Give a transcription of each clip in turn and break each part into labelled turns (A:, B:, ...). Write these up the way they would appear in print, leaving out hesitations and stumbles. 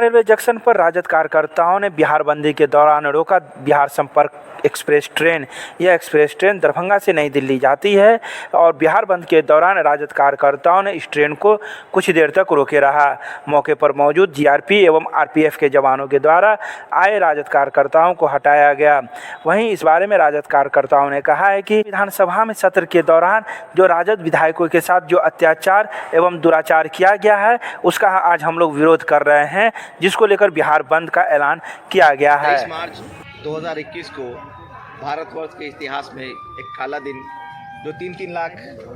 A: Railway junction पर राजद कार्यकर्ताओं ने बिहार बंदी के दौरान रोका बिहार संपर्क एक्सप्रेस ट्रेन। यह एक्सप्रेस ट्रेन दरभंगा से नई दिल्ली जाती है और बिहार बंद के दौरान राजद कार्यकर्ताओं ने इस ट्रेन को कुछ देर तक रोके रहा। मौके पर मौजूद जीआरपी एवं आरपीएफ के जवानों के द्वारा आए राजद कार्यकर्ताओं को हटाया गया। वहीं इस बारे में राजद कार्यकर्ताओं ने कहा है कि विधानसभा में सत्र के दौरान जो राजद विधायकों के साथ जो अत्याचार एवं दुराचार किया गया है उसका आज हम लोग विरोध कर रहे हैं, जिसको लेकर बिहार बंद का ऐलान किया गया है।
B: 23 मार्च 2021 को भारतवर्ष के इतिहास में एक काला दिन, जो 3-3 लाख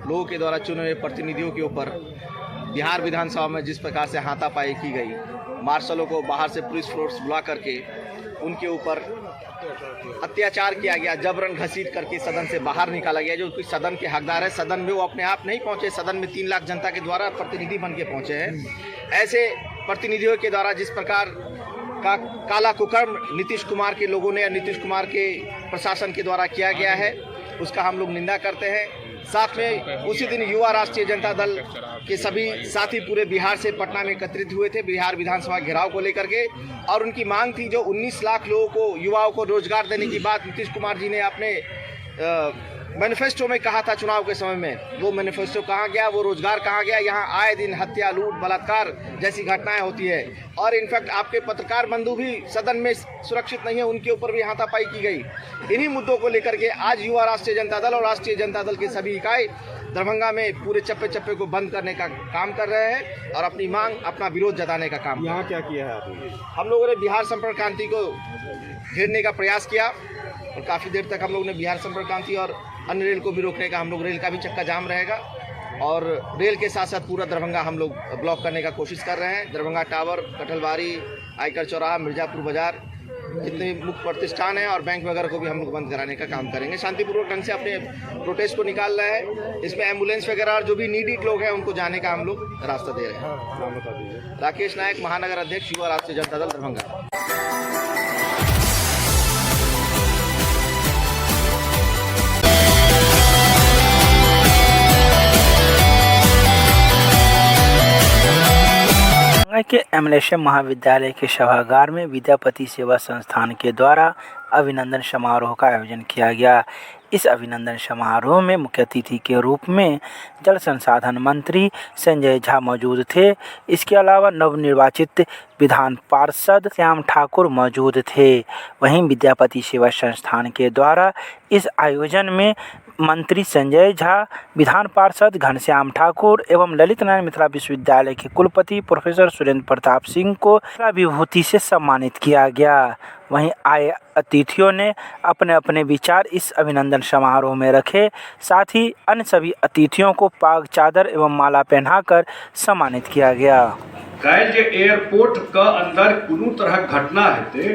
B: लोगों के द्वारा चुने हुए प्रतिनिधियों के ऊपर बिहार विधानसभा में जिस प्रकार से हाथापाई की गई, मार्शलों को बाहर से पुलिस फोर्स बुला करके उनके ऊपर अत्याचार किया गया, जबरन घसीट करके सदन से बाहर निकाला गया। जो कुछ सदन के हकदार है, सदन में वो अपने आप नहीं पहुंचे, सदन में 3 लाख जनता के द्वारा प्रतिनिधि बन के पहुंचे हैं। ऐसे प्रतिनिधियों के द्वारा जिस प्रकार का काला कुकर्म नीतीश कुमार के लोगों ने या नीतीश कुमार के प्रशासन के द्वारा किया गया है, उसका हम लोग निंदा करते हैं। साथ में उसी दिन युवा राष्ट्रीय जनता दल के सभी साथी पूरे बिहार से पटना में एकत्रित हुए थे बिहार विधानसभा घेराव को लेकर के, और उनकी मांग थी जो 19 लाख लोगों को, युवाओं को रोजगार देने की बात नीतीश कुमार जी ने अपने मैनिफेस्टो में कहा था चुनाव के समय में। वो मैनिफेस्टो कहाँ गया, वो रोजगार कहाँ गया? यहाँ आए दिन हत्या, लूट, बलात्कार जैसी घटनाएं होती है, और इनफैक्ट आपके पत्रकार बंधु भी सदन में सुरक्षित नहीं है, उनके ऊपर भी हाथापाई की गई। इन्हीं मुद्दों को लेकर के आज युवा राष्ट्रीय जनता दल और राष्ट्रीय जनता दल के सभी इकाई दरभंगा में पूरे चप्पे चप्पे को बंद करने का काम कर रहे हैं और अपनी मांग, अपना विरोध जताने का काम।
C: यहाँ क्या किया है आपने?
B: हम लोगों ने बिहार संपर्क क्रांति को घेरने का प्रयास किया और काफ़ी देर तक हम लोग ने बिहार संपर्क क्रांति और अन्य रेल को भी रोकने का, हम लोग रेल का भी चक्का जाम रहेगा और रेल के साथ साथ पूरा दरभंगा हम लोग ब्लॉक करने का कोशिश कर रहे हैं। दरभंगा टावर, कटहलबारी, आयकर चौराहा, मिर्जापुर बाजार, जितने मुख्य प्रतिष्ठान हैं और बैंक वगैरह को भी हम लोग बंद कराने का काम करेंगे। शांतिपूर्वक ढंग से अपने प्रोटेस्ट को निकाल रहे हैं। इसमें एम्बुलेंस वगैरह और जो भी नीडी लोग हैं उनको जाने का हम लोग रास्ता दे रहे हैं। राकेश नायक, महानगर अध्यक्ष, युवा राष्ट्रीय जनता दल, दरभंगा।
A: के एमएलए महाविद्यालय के सभागार में विद्यापति सेवा संस्थान के द्वारा अभिनंदन समारोह का आयोजन किया गया। इस अभिनंदन समारोह में मुख्य अतिथि के रूप में जल संसाधन मंत्री संजय झा मौजूद थे। इसके अलावा नवनिर्वाचित विधान पार्षद श्याम ठाकुर मौजूद थे। वहीं विद्यापति सेवा संस्थान के द्वारा इस आयोजन में मंत्री संजय झा, विधान पार्षद घनश्याम ठाकुर एवं ललित नारायण मिथिला विश्वविद्यालय के कुलपति प्रोफेसर सुरेंद्र प्रताप सिंह को विभूति से सम्मानित किया गया। वहीं आए अतिथियों ने अपने अपने विचार इस अभिनंदन समारोह में रखे। साथ ही अन्य सभी अतिथियों को पाग चादर एवं माला पहनाकर सम्मानित किया गया।
D: काल्हि जे एयरपोर्ट के अंदर कोनो तरह घटना हेतै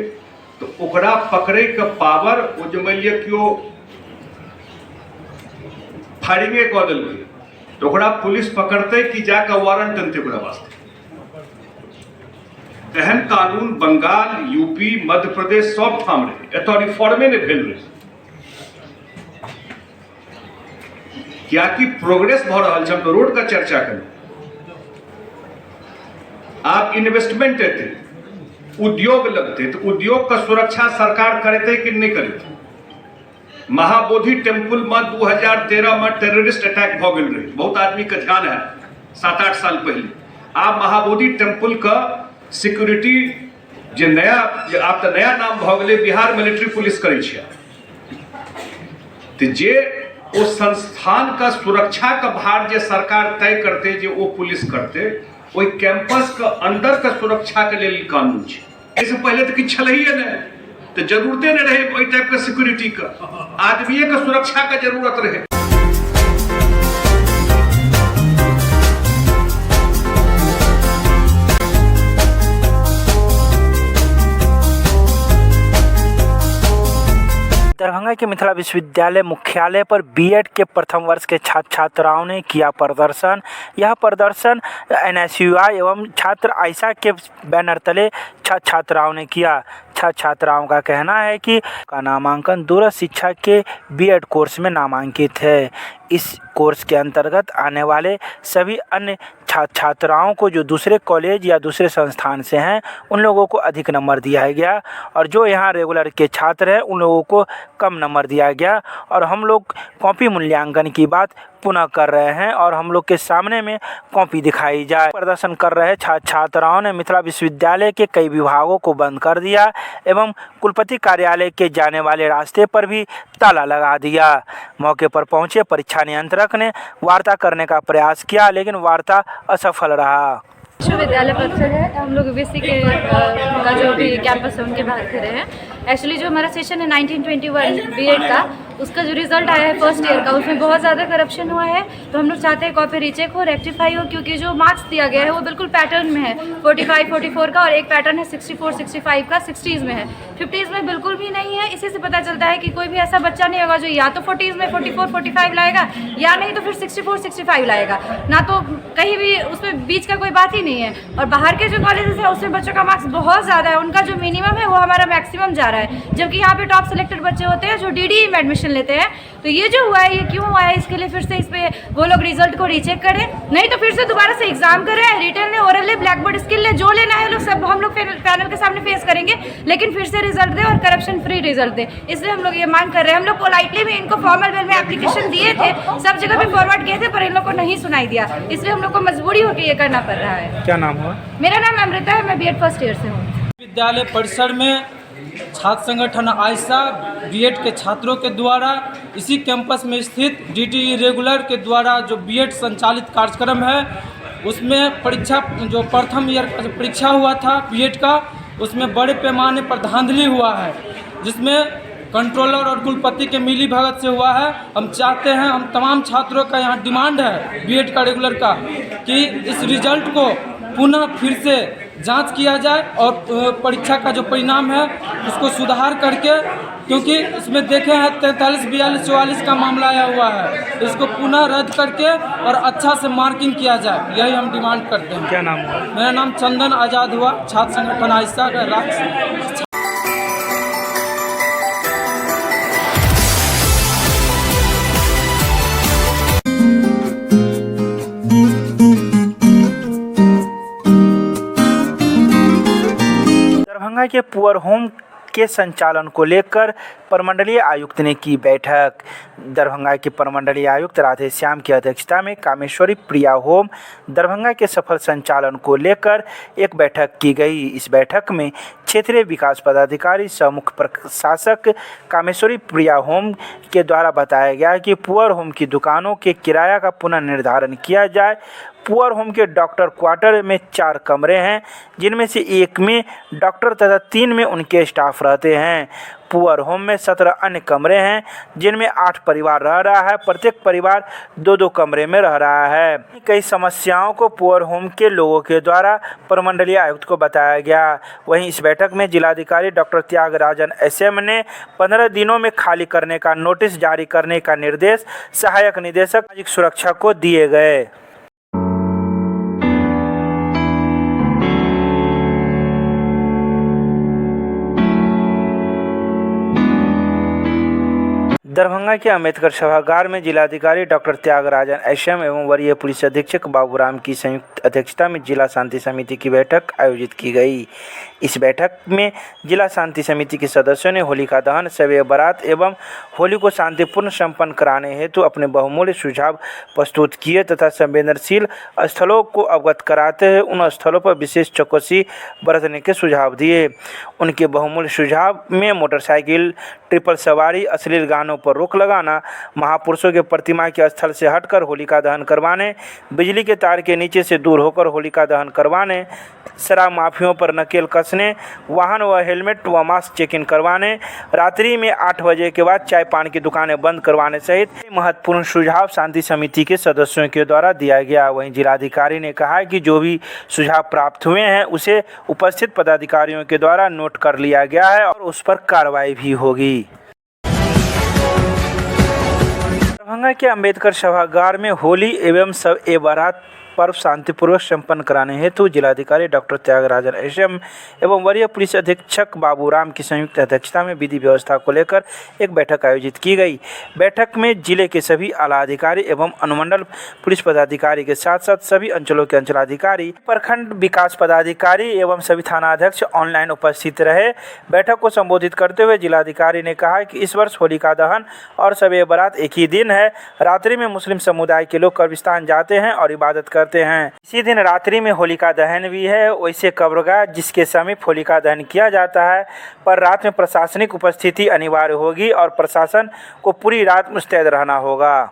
D: तो ओकरा पकड़े के पावर ओ जे मान लिअ किओ फायरिंगे कऽ देलकै तो ओकरा पुलिस पकड़तै कि जाके वारंट अनतै ओकरा वास्ते? एहन कानून बंगाल, यूपी, मध्य प्रदेश सब ठाम रहे, एतऽ रिफॉर्मे नहीं भेल रहे। क्या कि प्रोग्रेस भ रहल छै, हम तो रोड का चर्चा करें। आप इन्वेस्टमेंट एते, उद्योग लगते तो उद्योग का सुरक्षा सरकार करेते कि नहीं करेते? महाबोधि टेम्पल में 2013 में टेररिस्ट अटैक भ गेल रहे, बहुत आदमी के ध्यान है, 7-8 साल पहले। आप महाबोधि टेम्पल का सिक्योरिटी जे नया, आप तो नया नाम भ गेलै बिहार मिलिट्री पुलिस करे छियै, तो जे ओ संस्थान का सुरक्षा का भार जे सरकार तय करते, जे वो पुलिस करते, ओहि कैंपस के अंदर के सुरक्षा के लिए कानून छै। इससे पहले तो किछु छलैये नहीं, तो जरूरते नहीं रहे ओहि टाइप के सिक्योरिटी का, आदमी के सुरक्षा का जरूरत रहे।
A: दरभंगा के मिथिला विश्वविद्यालय मुख्यालय पर बीएड के प्रथम वर्ष के छात्र छात्राओं ने किया प्रदर्शन। यह प्रदर्शन एनएसयूआई एवं छात्र आयशा के बैनर तले छात्र छात्राओं ने किया। छात्र छात्राओं का कहना है कि का नामांकन दूरस्थ शिक्षा के बीएड कोर्स में नामांकित है। इस कोर्स के अंतर्गत आने वाले सभी अन्य छात्राओं को जो दूसरे कॉलेज या दूसरे संस्थान से हैं उन लोगों को अधिक नंबर दिया गया और जो यहाँ रेगुलर के छात्र हैं उन लोगों को कम नंबर दिया गया। और हम लोग कॉपी मूल्यांकन की बात पुनः कर रहे हैं और हम लोग के सामने में कॉपी दिखाई जाए। प्रदर्शन कर रहे छात्राओं ने मिथिला विश्वविद्यालय के कई विभागों को बंद कर दिया एवं कुलपति कार्यालय के जाने वाले रास्ते पर भी ताला लगा दिया। मौके पर पहुंचे परीक्षा नियंत्रक ने वार्ता करने का प्रयास किया लेकिन वार्ता असफल रहा।
C: विश्वविद्यालय परिसर है, हम लोग बीएससी के का जो भी कैंपस है उनके बाहर खड़े हैं। एक्चुअली जो हमारा सेशन है 1921 बीएड का, उसका जो रिजल्ट आया है फर्स्ट ईयर का, उसमें बहुत ज़्यादा करप्शन हुआ है। तो हम लोग चाहते हैं कॉपी रीचेक हो, रेक्टिफाई हो, क्योंकि जो मार्क्स दिया गया है वो बिल्कुल पैटर्न में है। 45, 44 का और एक पैटर्न है 64, 65 का, 60s में है, 50s में बिल्कुल भी नहीं है। इसी से पता चलता है कि कोई भी ऐसा बच्चा नहीं होगा जो या तो 40s में 44, 45 लाएगा या नहीं तो फिर 64, 65 लाएगा, ना तो कहीं भी उसमें बीच का कोई बात ही नहीं है। और बाहर के जो कॉलेजेस हैं उसमें बच्चों का मार्क्स बहुत ज़्यादा है, उनका जो मिनिमम है वो हमारा मैक्सिमम जा रहा है, जबकि यहाँ पे टॉप सेलेक्टेड बच्चे होते हैं जो डीडी में एडमिशन लेते हैं। तो ये जो हुआ है ये क्यों हुआ है, इसके लिए फिर से इस पे वो लोग रिजल्ट को रीचेक करें, नहीं तो फिर से दोबारा से एग्जाम करें, रिटर्न ले, ओरल ले, ब्लैक बोर्ड स्किल ले, जो लेना है लोग सब हम लोग पैनल के सामने फेस करेंगे, लेकिन फिर से रिजल्ट दे और करप्शन फ्री रिजल्ट दे। इसलिए हम लोग ये मांग कर रहे हैं। हम लोग पोलाइटली भी इनको फॉर्मल वेल में एप्लीकेशन दिए थे, सब जगह भी फॉरवर्ड किए थे, पर इन लोग को नहीं सुनाई दिया, इसलिए हम लोग को मजबूरी होकर ये करना पड़ रहा है।
A: क्या नाम हुआ?
C: मेरा नाम अमृता है, मैं बीएड फर्स्ट ईयर से हूँ।
E: विद्यालय परिसर में छात्र संगठन आयशा बीएड के छात्रों के द्वारा इसी कैंपस में स्थित डीटी रेगुलर के द्वारा जो बीएड संचालित कार्यक्रम है उसमें परीक्षा, जो प्रथम ईयर का जो परीक्षा हुआ था बीएड का, उसमें बड़े पैमाने पर धांधली हुआ है, जिसमें कंट्रोलर और कुलपति के मिली भगत से हुआ है। हम चाहते हैं, हम तमाम छात्रों का यहाँ डिमांड है बीएड का रेगुलर का, कि इस रिजल्ट को पुनः फिर से जांच किया जाए और परीक्षा का जो परिणाम है उसको सुधार करके, क्योंकि इसमें देखे हैं 43, 42, 44 का मामला आया हुआ है, इसको पुनः रद्द करके और अच्छा से मार्किंग किया जाए, यही हम डिमांड करते हैं।
A: क्या नाम हुआ?
E: मेरा नाम चंदन आज़ाद हुआ, छात्र संगठन आयशा का राष्ट्र।
A: दरभंगा के पुअर होम के संचालन को लेकर प्रमंडलीय आयुक्त ने की बैठक। दरभंगा के प्रमंडलीय आयुक्त राधेश्याम की अध्यक्षता में कामेश्वरी प्रिया होम दरभंगा के सफल संचालन को लेकर एक बैठक की गई। इस बैठक में क्षेत्रीय विकास पदाधिकारी सह मुख्य प्रशासक कामेश्वरी प्रिया होम के द्वारा बताया गया कि पुअर होम की दुकानों के किराया का पुनर्निर्धारण किया जाए। पुअर होम के डॉक्टर क्वार्टर में 4 कमरे हैं, जिनमें से 1 में डॉक्टर तथा 3 में उनके स्टाफ रहते हैं। पुअर होम में 17 अन्य कमरे हैं, जिनमें 8 परिवार रह रहा है। प्रत्येक परिवार 2-2 कमरे में रह रहा है। कई समस्याओं को पुअर होम के लोगों के द्वारा प्रमंडलीय आयुक्त को बताया गया। वहीं इस बैठक में जिलाधिकारी डॉक्टर त्यागराजन SM ने 15 दिनों में खाली करने का नोटिस जारी करने का निर्देश सहायक निदेशक सामाजिक सुरक्षा को दिए गए। दरभंगा के अम्बेडकर सभागार में जिलाधिकारी डॉक्टर त्यागराजन SM एवं वरीय पुलिस अधीक्षक बाबूराम की संयुक्त अध्यक्षता में जिला शांति समिति की बैठक आयोजित की गई। इस बैठक में जिला शांति समिति के सदस्यों ने होलिका दहन, शब बारात एवं होली को शांतिपूर्ण संपन्न कराने हेतु अपने बहुमूल्य सुझाव प्रस्तुत किए तथा संवेदनशील स्थलों को अवगत कराते हुए उन स्थलों पर विशेष चौकसी बरतने के सुझाव दिए। उनके बहुमूल्य सुझाव में मोटरसाइकिल, ट्रिपल सवारी, अश्लील गानों पर रोक लगाना, महापुरुषों के प्रतिमा के स्थल से हटकर होलिका दहन करवाने, बिजली के तार के नीचे से दूर होकर होलिका दहन करवाने, शराब माफियों पर नकेल कसने, वाहन व हेलमेट व मास्क चेक इन करवाने, रात्रि में 8 बजे के बाद चाय पान की दुकानें बंद करवाने सहित महत्वपूर्ण सुझाव शांति समिति के सदस्यों के द्वारा दिया गया। वहीं जिलाधिकारी ने कहा कि जो भी सुझाव प्राप्त हुए हैं उसे उपस्थित पदाधिकारियों के द्वारा नोट कर लिया गया है और उस पर कार्रवाई भी होगी। दरभंगा के अम्बेडकर सभागार में होली एवं शब बारात पर्व शांतिपूर्वक संपन्न कराने हेतु जिलाधिकारी डॉक्टर त्यागराजन एसएम एवं वरीय पुलिस अधीक्षक बाबूराम की संयुक्त अध्यक्षता में विधि व्यवस्था को लेकर एक बैठक आयोजित की गई। बैठक में जिले के सभी आला अधिकारी एवं अनुमंडल पुलिस पदाधिकारी के साथ साथ सभी अंचलों के अंचलाधिकारी, प्रखंड विकास पदाधिकारी एवं सभी थानाध्यक्ष ऑनलाइन उपस्थित रहे। बैठक को संबोधित करते हुए जिलाधिकारी ने कहा कि इस वर्ष होलिका दहन और शब बारात एक ही दिन है। रात्रि में मुस्लिम समुदाय के लोग कब्रिस्तान जाते हैं और इबादत करते हैं। इसी दिन रात्रि में होलिका दहन भी है। वैसे कब्रगाह जिसके समीप होलिका दहन किया जाता है, पर रात में प्रशासनिक उपस्थिति अनिवार्य होगी और प्रशासन को पूरी रात मुस्तैद रहना होगा।